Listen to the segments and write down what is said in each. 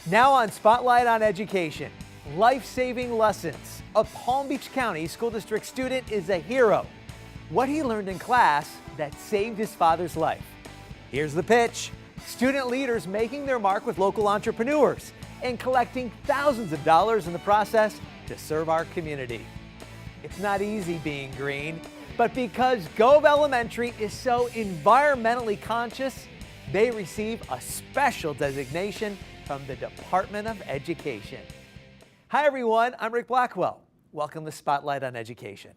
Now on Spotlight on Education, life-saving lessons. A Palm Beach County School District student is a hero. What he learned in class that saved his father's life. Here's the pitch. Student leaders making their mark with local entrepreneurs and collecting thousands of dollars in the process to serve our community. It's not easy being green, but because Gove Elementary is so environmentally conscious, they receive a special designation from the Department of Education. Hi everyone, I'm Rick Blackwell. Welcome to Spotlight on Education.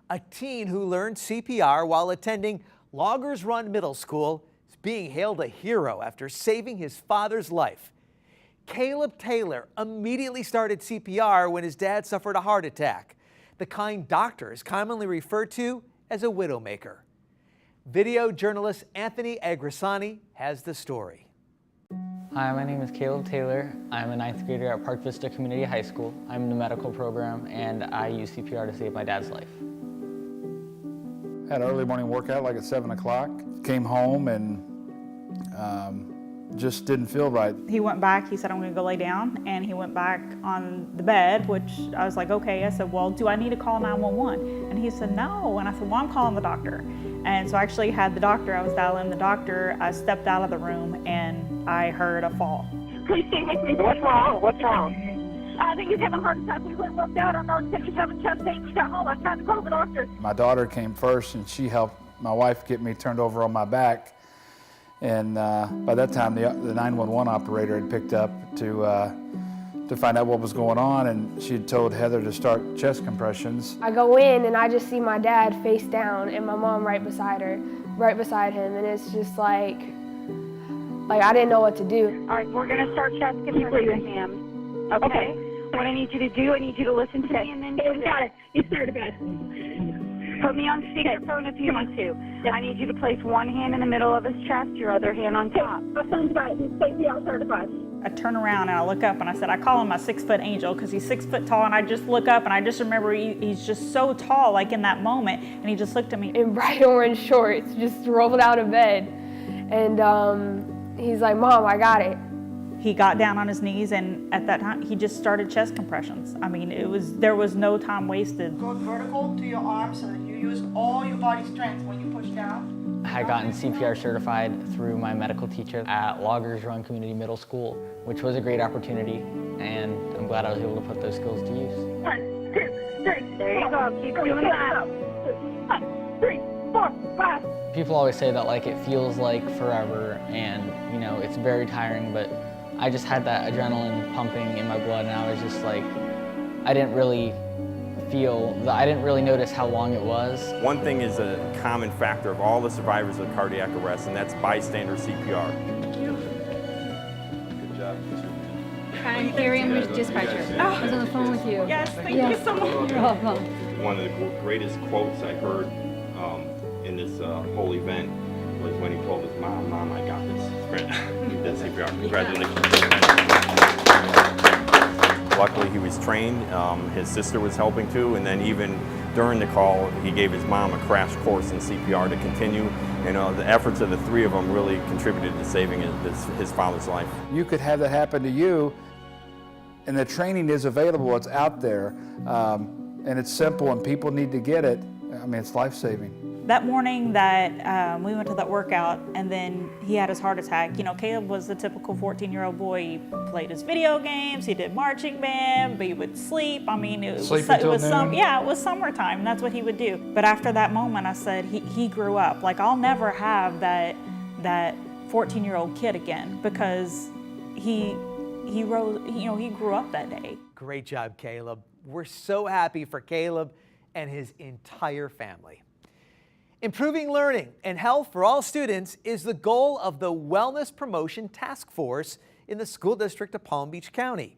A teen who learned CPR while attending Loggers Run Middle School is being hailed a hero after saving his father's life. Caleb Taylor immediately started CPR when his dad suffered a heart attack, the kind doctors commonly referred to as a widowmaker. Video journalist Anthony Agrisani has the story. Hi, my name is Caleb Taylor. I'm a 9th grader at Park Vista Community High School. I'm in the medical program and I use CPR to save my dad's life. Had an early morning workout like at 7 o'clock. Came home and just didn't feel right. He went back, he said, I'm gonna go lay down, and he went back on the bed, which I was like, okay. I said, well, do I need to call 911? And he said, no. And I said, well, I'm calling the doctor. And so I actually had the doctor, I was dialing the doctor, I stepped out of the room and I heard a fall. Please stay with me. What's wrong? What's wrong? I think he's having a heart attack. We went and looked out. Our nurse said he's having chest pain. We got home. I tried to call the doctor. My daughter came first and she helped my wife get me turned over on my back. And by that time, the 911 operator had picked up to find out what was going on, and she had told Heather to start chest compressions. I go in and I just see my dad face down and my mom right beside him, and it's just like I didn't know what to do. All right, we're going to start chest compression, ma'am. Okay. What I need you to do, I need you to listen to me and then do got it. You started bad. Put me on speakerphone if you want to. I need you to place one hand in the middle of his chest, your other hand on top. I turn around and I look up and I said, I call him my 6-foot angel because he's 6 foot tall, and I just look up and I just remember he's just so tall, like in that moment, and he just looked at me. In bright orange shorts, just rolled out of bed, and he's like, Mom, I got it. He got down on his knees, and at that time, he just started chest compressions. I mean, there was no time wasted. Go vertical to your arms so that you use all your body strength when you push down. I had gotten CPR certified through my medical teacher at Loggers Run Community Middle School, which was a great opportunity, and I'm glad I was able to put those skills to use. 1, 2, 3. There you go. Keep doing that. 1, 3, 4, 5. People always say that it feels like forever, and it's very tiring, but I just had that adrenaline pumping in my blood, and I was just I didn't really notice how long it was. One thing is a common factor of all the survivors of cardiac arrest, and that's bystander CPR. Good job. I'm Gary, I'm the dispatcher. I was on the phone with you. Yes, thank you so much. You're welcome. One of the greatest quotes I heard in this whole event was when he told his mom, Mom, I got this. He did CPR. Congratulations. Luckily, he was trained. His sister was helping too, and then even during the call, he gave his mom a crash course in CPR to continue. The efforts of the three of them really contributed to saving his father's life. You could have that happen to you, and the training is available, it's out there, and it's simple, and people need to get it. I mean, it's life-saving. That morning that we went to that workout and then he had his heart attack, Caleb was the typical 14-year-old boy. He played his video games, he did marching band, but he would sleep. I mean, it was summertime, and that's what he would do. But after that moment, I said, he grew up. I'll never have that 14-year-old kid again, because he rose, he grew up that day. Great job, Caleb. We're so happy for Caleb and his entire family. Improving learning and health for all students is the goal of the Wellness Promotion Task Force in the School District of Palm Beach County.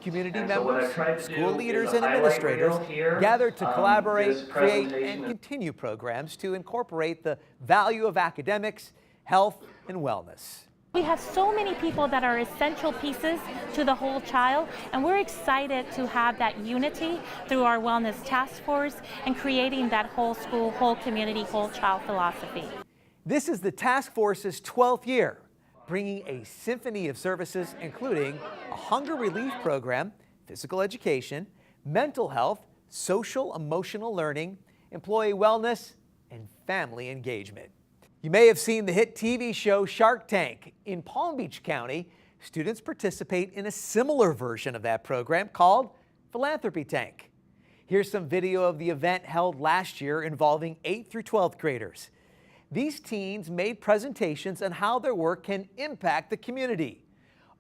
Community members, school leaders, and administrators gathered to collaborate, create, and continue programs to incorporate the value of academics, health, and wellness. We have so many people that are essential pieces to the whole child, and we're excited to have that unity through our Wellness Task Force and creating that whole school, whole community, whole child philosophy. This is the task force's 12th year, bringing a symphony of services, including a hunger relief program, physical education, mental health, social emotional learning, employee wellness, and family engagement. You may have seen the hit TV show Shark Tank. In Palm Beach County, students participate in a similar version of that program called Philanthropy Tank. Here's some video of the event held last year involving 8th through 12th graders. These teens made presentations on how their work can impact the community.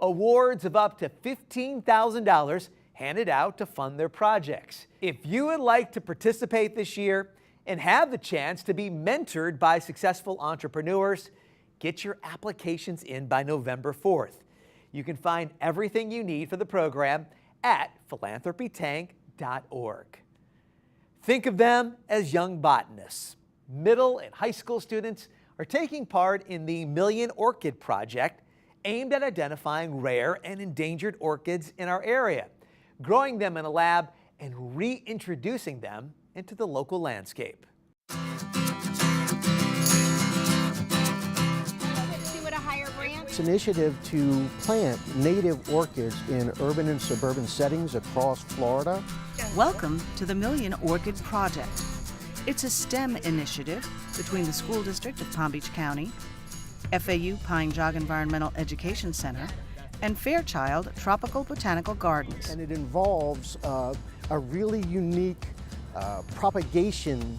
Awards of up to $15,000 handed out to fund their projects. If you would like to participate this year and have the chance to be mentored by successful entrepreneurs, get your applications in by November 4th. You can find everything you need for the program at philanthropytank.org. Think of them as young botanists. Middle and high school students are taking part in the Million Orchid Project, aimed at identifying rare and endangered orchids in our area, growing them in a lab, and reintroducing them into the local landscape. It's an initiative to plant native orchids in urban and suburban settings across Florida. Welcome to the Million Orchid Project. It's a STEM initiative between the School District of Palm Beach County, FAU Pine Jog Environmental Education Center, and Fairchild Tropical Botanical Gardens. And it involves a really unique propagation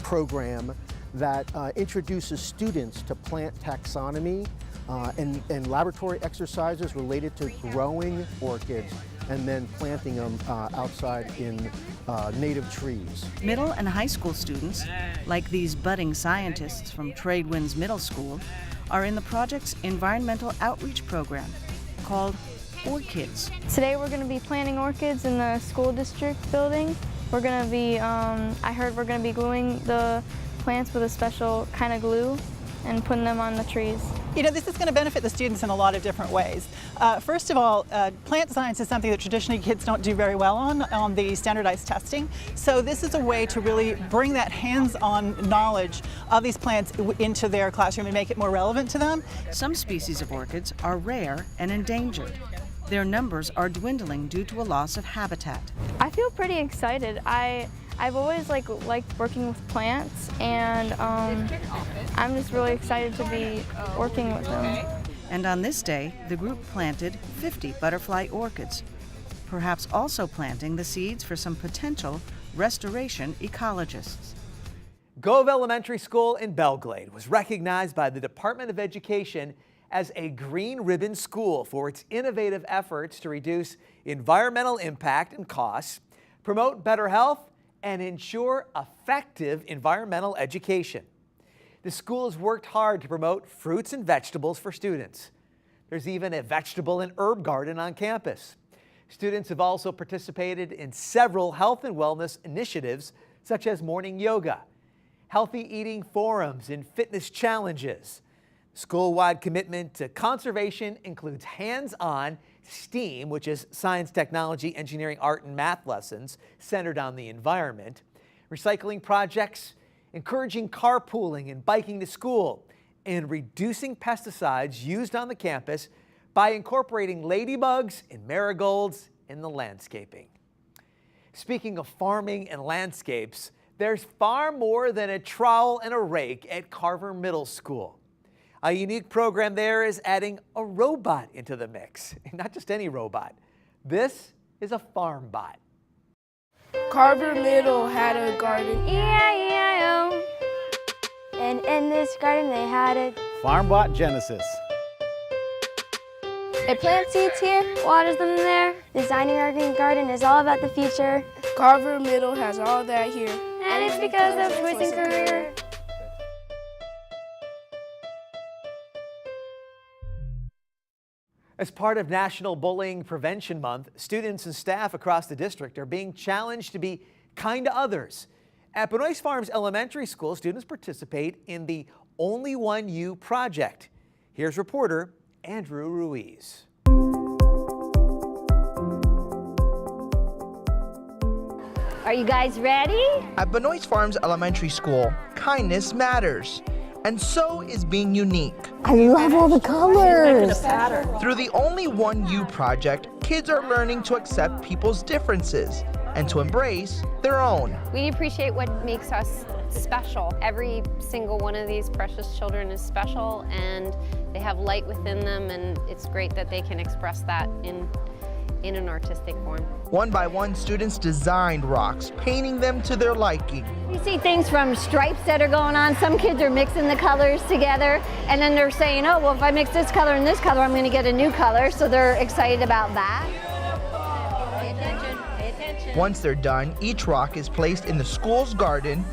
program that introduces students to plant taxonomy and laboratory exercises related to growing orchids and then planting them outside in native trees. Middle and high school students, like these budding scientists from Tradewinds Middle School, are in the project's environmental outreach program called Orchids. Today we're going to be planting orchids in the school district building. We're going to be, I heard we're going to be gluing the plants with a special kind of glue and putting them on the trees. You know, this is going to benefit the students in a lot of different ways. First of all, plant science is something that traditionally kids don't do very well on the standardized testing. So this is a way to really bring that hands-on knowledge of these plants into their classroom and make it more relevant to them. Some species of orchids are rare and endangered. Their numbers are dwindling due to a loss of habitat. I feel pretty excited. I've always liked working with plants, and I'm just really excited to be working with them. And on this day, the group planted 50 butterfly orchids, perhaps also planting the seeds for some potential restoration ecologists. Gove Elementary School in Belglade was recognized by the Department of Education as a Green Ribbon School for its innovative efforts to reduce environmental impact and costs, promote better health, and ensure effective environmental education. The school has worked hard to promote fruits and vegetables for students. There's even a vegetable and herb garden on campus. Students have also participated in several health and wellness initiatives, such as morning yoga, healthy eating forums, and fitness challenges. School-wide commitment to conservation includes hands-on STEAM, which is science, technology, engineering, art, and math lessons centered on the environment, recycling projects, encouraging carpooling and biking to school, and reducing pesticides used on the campus by incorporating ladybugs and marigolds in the landscaping. Speaking of farming and landscapes, there's far more than a trowel and a rake at Carver Middle School. A unique program there is adding a robot into the mix. Not just any robot. This is a farm bot. Carver Middle had a garden. E-I-E-I-O. And in this garden they had a FarmBot Genesis. It plants seeds here, waters them there. Designing our green garden is all about the future. Carver Middle has all that here. And it's because of choice and career. As part of National Bullying Prevention Month, students and staff across the district are being challenged to be kind to others. At Benoist Farms Elementary School, students participate in the Only One You project. Here's reporter Andrew Ruiz. Are you guys ready? At Benoist Farms Elementary School, kindness matters. and so is being unique. I love all the colors. Through the Only One You project, kids are learning to accept people's differences and to embrace their own. We appreciate what makes us special. Every single one of these precious children is special, and they have light within them, and it's great that they can express that in an artistic form. One by one, students designed rocks, painting them to their liking. You see things from stripes that are going on. Some kids are mixing the colors together, and then they're saying, oh, well, if I mix this color and this color, I'm going to get a new color, so they're excited about that. Pay attention, pay attention. Once they're done, each rock is placed in the school's garden,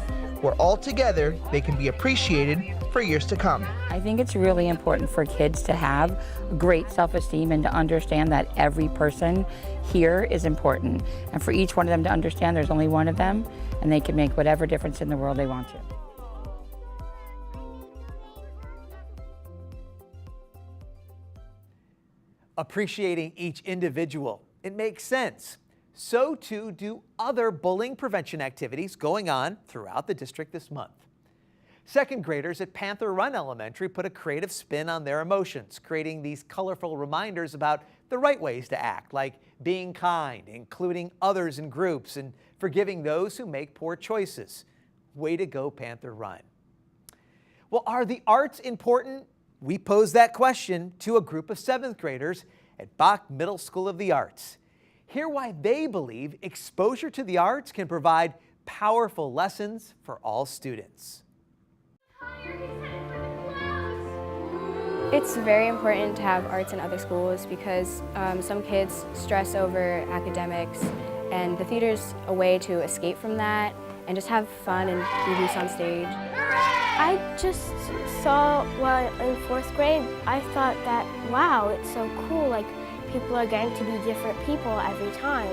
where all together they can be appreciated for years to come. I think it's really important for kids to have great self-esteem and to understand that every person here is important, and for each one of them to understand there's only one of them and they can make whatever difference in the world they want to. Appreciating each individual, it makes sense. So too do other bullying prevention activities going on throughout the district this month. Second graders at Panther Run Elementary put a creative spin on their emotions, creating these colorful reminders about the right ways to act, like being kind, including others in groups, and forgiving those who make poor choices. Way to go, Panther Run. Well, are the arts important? We posed that question to a group of seventh graders at Bach Middle School of the Arts. Hear why they believe exposure to the arts can provide powerful lessons for all students. It's very important to have arts in other schools because some kids stress over academics, and the theater's a way to escape from that and just have fun and do use on stage. I just saw, in 4th grade, I thought that, wow, it's so cool, like people are getting to be different people every time.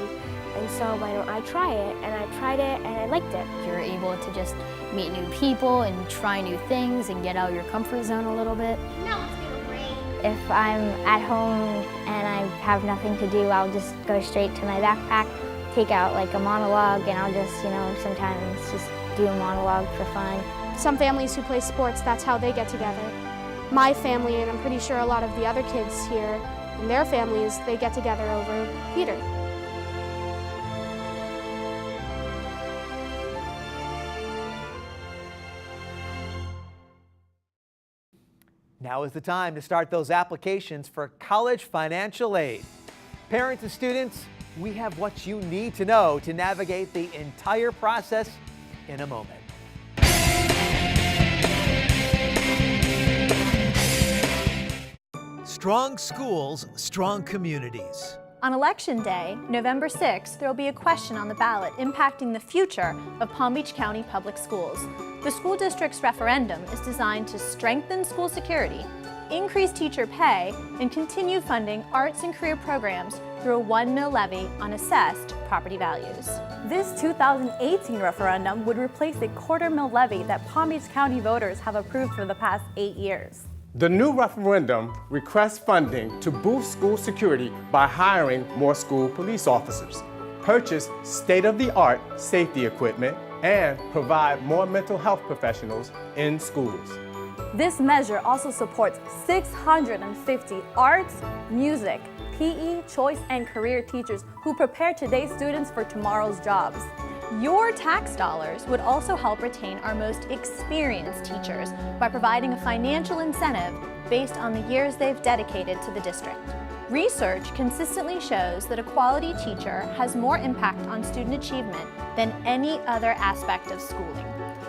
And so why don't I try it? And I tried it and I liked it. You're able to just meet new people and try new things and get out of your comfort zone a little bit. If I'm at home and I have nothing to do, I'll just go straight to my backpack, take out like a monologue, and I'll just, sometimes just do a monologue for fun. Some families who play sports, that's how they get together. My family, and I'm pretty sure a lot of the other kids here, and their families, they get together over theater. Now is the time to start those applications for college financial aid. Parents and students, we have what you need to know to navigate the entire process in a moment. Strong schools, strong communities. On Election Day, November 6th, there will be a question on the ballot impacting the future of Palm Beach County Public Schools. The school district's referendum is designed to strengthen school security, increase teacher pay, and continue funding arts and career programs through a $1 mil levy on assessed property values. This 2018 referendum would replace a $250 million levy that Palm Beach County voters have approved for the past 8 years. The new referendum requests funding to boost school security by hiring more school police officers, purchase state-of-the-art safety equipment, and provide more mental health professionals in schools. This measure also supports 650 arts, music, PE, choice, and career teachers who prepare today's students for tomorrow's jobs. Your tax dollars would also help retain our most experienced teachers by providing a financial incentive based on the years they've dedicated to the district. Research consistently shows that a quality teacher has more impact on student achievement than any other aspect of schooling.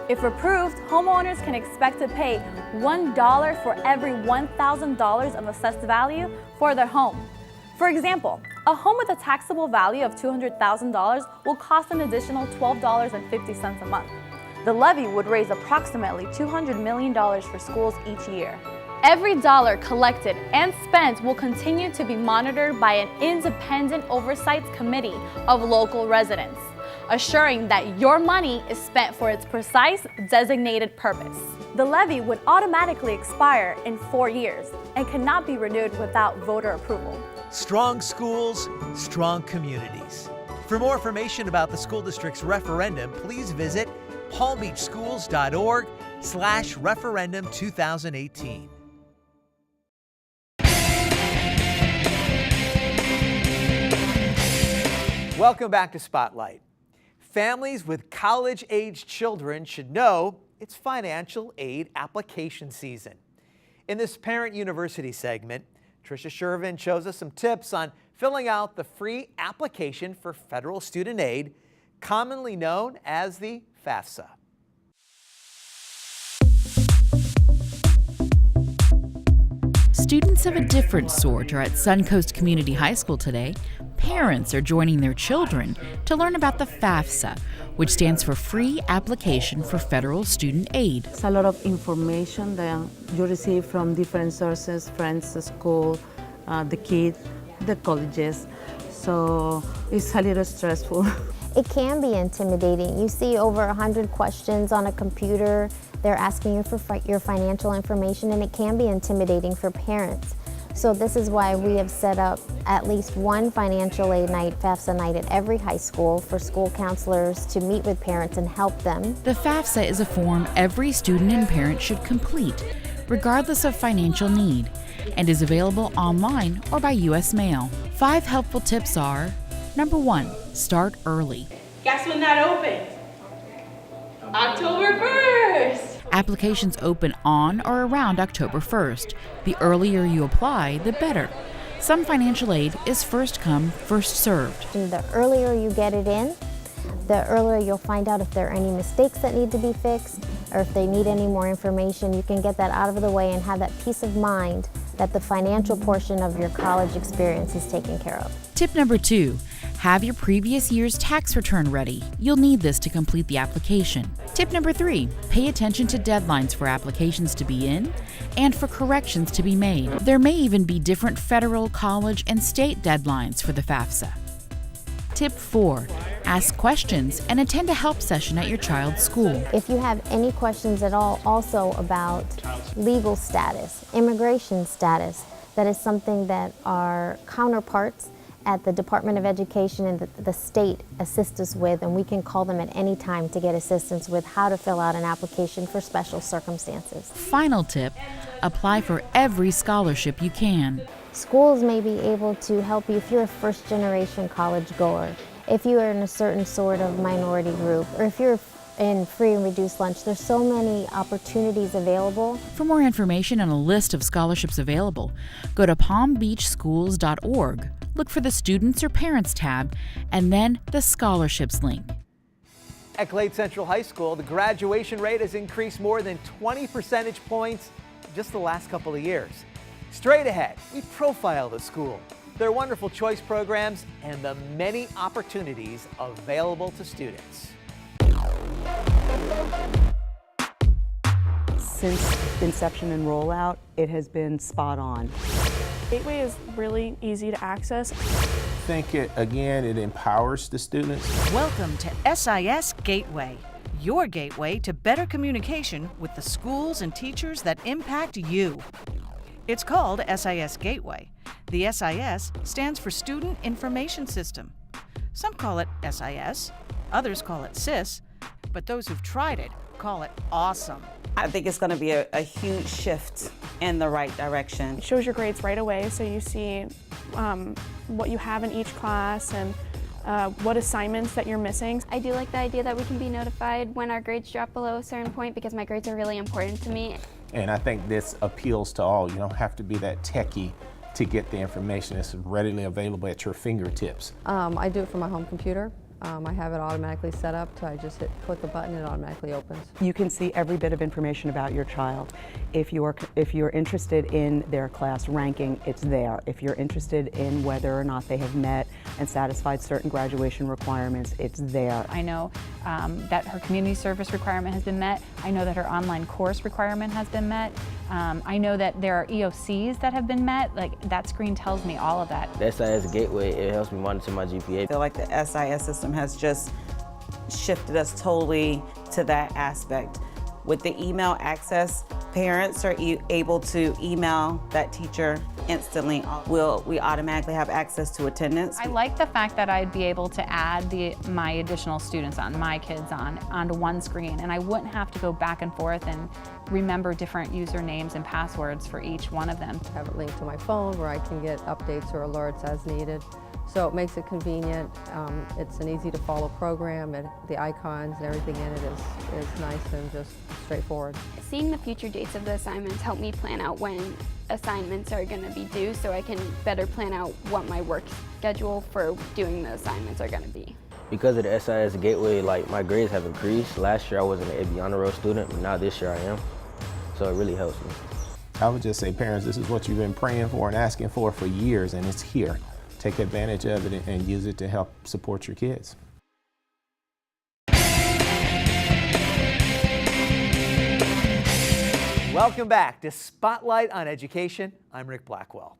If approved, homeowners can expect to pay $1 for every $1,000 of assessed value for their home. For example, a home with a taxable value of $200,000 will cost an additional $12.50 a month. The levy would raise approximately $200 million for schools each year. Every dollar collected and spent will continue to be monitored by an independent oversight committee of local residents, assuring that your money is spent for its precise designated purpose. The levy would automatically expire in 4 years and cannot be renewed without voter approval. Strong schools, strong communities. For more information about the school district's referendum, please visit palmbeachschools.org FAFSA.org/referendum 2018. Welcome back to Spotlight. Families with college-age children should know it's financial aid application season. In this Parent University segment, Tricia Shervin shows us some tips on filling out the free application for federal student aid, commonly known as the FAFSA. Students of a different sort are at Suncoast Community High School today. Parents are joining their children to learn about the FAFSA, which stands for Free Application for Federal Student Aid. It's a lot of information that you receive from different sources, friends, the school, the kids, the colleges. So it's a little stressful. It can be intimidating. You see over 100 questions on a computer. They're asking you for your financial information, and it can be intimidating for parents. So this is why we have set up at least one financial aid night, FAFSA night, at every high school for school counselors to meet with parents and help them. The FAFSA is a form every student and parent should complete, regardless of financial need, and is available online or by U.S. mail. 5 helpful tips are: number 1, start early. Guess when that opens? October 1st! Applications open on or around October 1st. The earlier you apply, the better. Some financial aid is first come, first served. The earlier you get it in, the earlier you'll find out if there are any mistakes that need to be fixed, or if they need any more information. You can get that out of the way and have that peace of mind that the financial portion of your college experience is taken care of. Tip number 2, have your previous year's tax return ready. You'll need this to complete the application. Tip number 3, pay attention to deadlines for applications to be in and for corrections to be made. There may even be different federal, college, and state deadlines for the FAFSA. Tip 4, ask questions and attend a help session at your child's school. If you have any questions at all also about legal status, immigration status, that is something that our counterparts at the Department of Education and the state assist us with, and we can call them at any time to get assistance with how to fill out an application for special circumstances. Final tip, apply for every scholarship you can. Schools may be able to help you if you're a first-generation college goer, if you are in a certain sort of minority group, or if you're in free and reduced lunch. There's so many opportunities available. For more information and a list of scholarships available, go to palmbeachschools.org, look for the Students or Parents tab, and then the Scholarships link. At Glade Central High School, the graduation rate has increased more than 20 percentage points in just the last couple of years. Straight ahead, we profile the school, their wonderful choice programs, and the many opportunities available to students. Since inception and rollout, it has been spot on. Gateway is really easy to access. I think it empowers the students. Welcome to SIS Gateway, your gateway to better communication with the schools and teachers that impact you. It's called SIS Gateway. The SIS stands for Student Information System. Some call it SIS, others call it SIS, but those who've tried it call it awesome. I think it's going to be a huge shift in the right direction. It shows your grades right away, so you see what you have in each class and what assignments that you're missing. I do like the idea that we can be notified when our grades drop below a certain point because my grades are really important to me. And I think this appeals to all. You don't have to be that techie to get the information. It's readily available at your fingertips. I do it from my home computer. I have it automatically set up, so I just click a button and it automatically opens. You can see every bit of information about your child. If you're interested in their class ranking, it's there. If you're interested in whether or not they have met and satisfied certain graduation requirements, it's there. I know that her community service requirement has been met. I know that her online course requirement has been met. I know that there are EOCs that have been met. Like, that screen tells me all of that. The SIS Gateway, it helps me monitor my GPA. I feel like the SIS system has just shifted us totally to that aspect. With the email access, parents are able to email that teacher instantly. We automatically have access to attendance. I like the fact that I'd be able to add my additional students my kids onto one screen, and I wouldn't have to go back and forth and remember different usernames and passwords for each one of them. I have it linked to my phone where I can get updates or alerts as needed. So it makes it convenient. It's an easy to follow program, and the icons and everything in it is nice and just straightforward. Seeing the future dates of the assignments help me plan out when assignments are going to be due, so I can better plan out what my work schedule for doing the assignments are going to be. Because of the SIS Gateway, like my grades have increased. Last year I wasn't an AB honor roll student, but now this year I am. So it really helps me. I would just say, parents, this is what you've been praying for and asking for years, and it's here. Take advantage of it and use it to help support your kids. Welcome back to Spotlight on Education. I'm Rick Blackwell.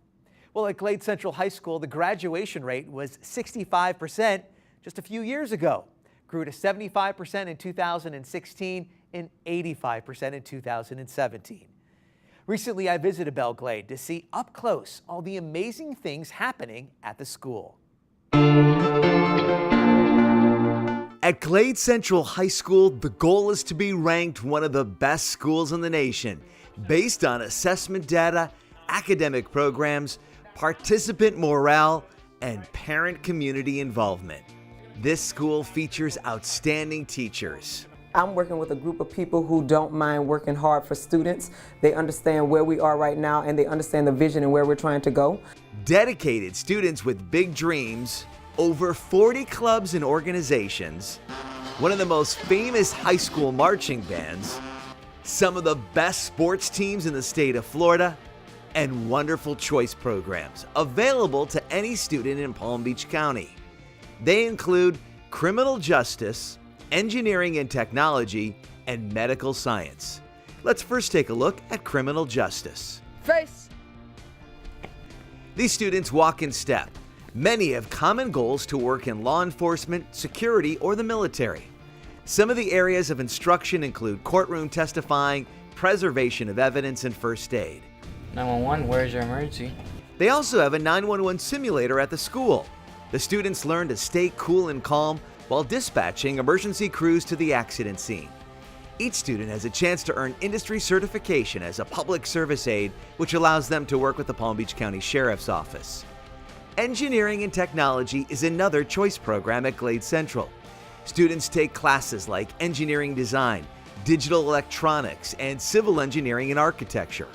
Well, at Glade Central High School, the graduation rate was 65% just a few years ago. Grew to 75% in 2016 and 85% in 2017. Recently, I visited Belle Glade to see up close all the amazing things happening at the school. At Glade Central High School, the goal is to be ranked one of the best schools in the nation based on assessment data, academic programs, participant morale, and parent community involvement. This school features outstanding teachers. I'm working with a group of people who don't mind working hard for students. They understand where we are right now, and they understand the vision and where we're trying to go. Dedicated students with big dreams, over 40 clubs and organizations, one of the most famous high school marching bands, some of the best sports teams in the state of Florida, and wonderful choice programs available to any student in Palm Beach County. They include criminal justice, engineering and technology, and medical science. Let's first take a look at criminal justice. Face! These students walk in step. Many have common goals to work in law enforcement, security, or the military. Some of the areas of instruction include courtroom testifying, preservation of evidence, and first aid. 911, where's your emergency? They also have a 911 simulator at the school. The students learn to stay cool and calm while dispatching emergency crews to the accident scene. Each student has a chance to earn industry certification as a public service aide, which allows them to work with the Palm Beach County Sheriff's Office. Engineering and technology is another choice program at Glade Central. Students take classes like engineering design, digital electronics, and civil engineering and architecture.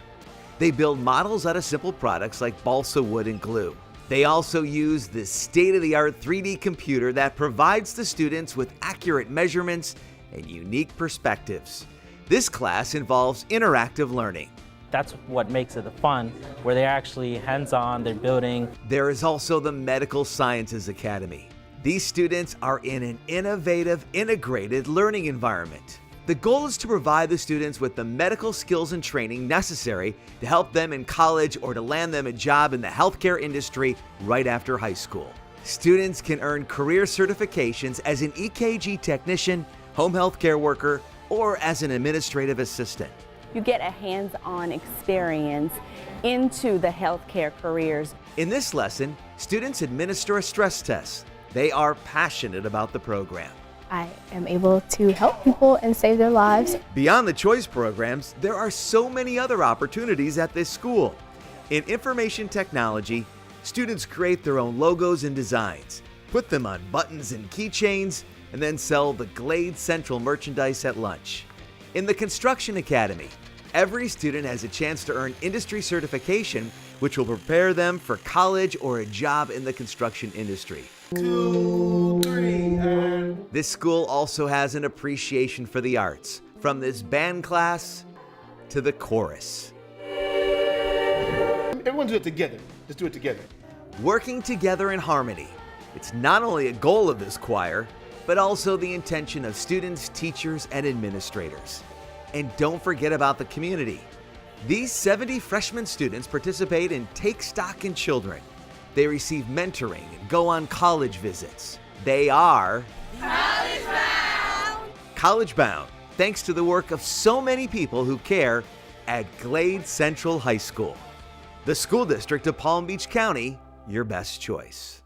They build models out of simple products like balsa wood and glue. They also use the state-of-the-art 3D computer that provides the students with accurate measurements and unique perspectives. This class involves interactive learning. That's what makes it fun, where they're actually hands-on, they're building. There is also the Medical Sciences Academy. These students are in an innovative, integrated learning environment. The goal is to provide the students with the medical skills and training necessary to help them in college or to land them a job in the healthcare industry right after high school. Students can earn career certifications as an EKG technician, home health care worker, or as an administrative assistant. You get a hands-on experience into the healthcare careers. In this lesson, students administer a stress test. They are passionate about the program. I am able to help people and save their lives. Beyond the choice programs, there are so many other opportunities at this school. In information technology, students create their own logos and designs, put them on buttons and keychains, and then sell the Glade Central merchandise at lunch. In the Construction Academy, every student has a chance to earn industry certification, which will prepare them for college or a job in the construction industry. 2, 3, and... This school also has an appreciation for the arts, from this band class to the chorus. Everyone do it together. Just do it together. Working together in harmony. It's not only a goal of this choir, but also the intention of students, teachers, and administrators. And don't forget about the community. These 70 freshman students participate in Take Stock in Children. They receive mentoring and go on college visits. They are College Bound! College Bound, thanks to the work of so many people who care at Glade Central High School. The School District of Palm Beach County, your best choice.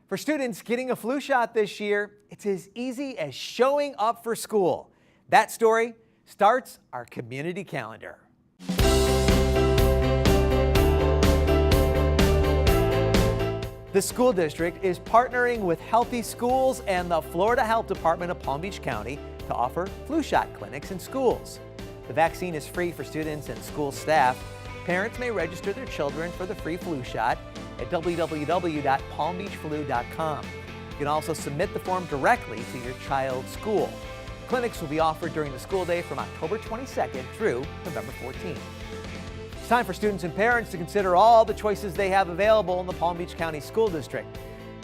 For students getting a flu shot this year, it's as easy as showing up for school. That story starts our community calendar. The school district is partnering with Healthy Schools and the Florida Health Department of Palm Beach County to offer flu shot clinics in schools. The vaccine is free for students and school staff. Parents may register their children for the free flu shot at www.palmbeachflu.com. You can also submit the form directly to your child's school. Clinics will be offered during the school day from October 22nd through November 14th. It's time for students and parents to consider all the choices they have available in the Palm Beach County School District.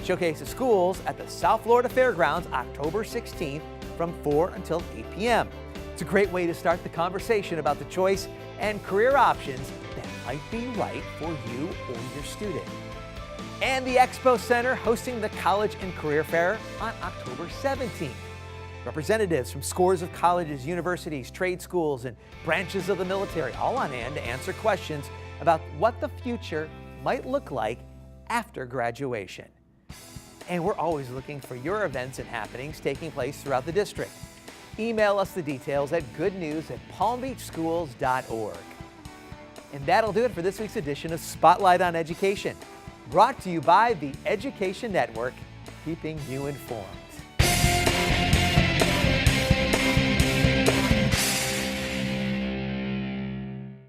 Showcase of Schools at the South Florida Fairgrounds October 16th from 4 until 8 p.m. It's a great way to start the conversation about the choice and career options that might be right for you or your student. And the Expo Center hosting the College and Career Fair on October 17th. Representatives from scores of colleges, universities, trade schools, and branches of the military all on hand to answer questions about what the future might look like after graduation. And we're always looking for your events and happenings taking place throughout the district. Email us the details at goodnews@palmbeachschools.org. And that'll do it for this week's edition of Spotlight on Education, brought to you by the Education Network, keeping you informed.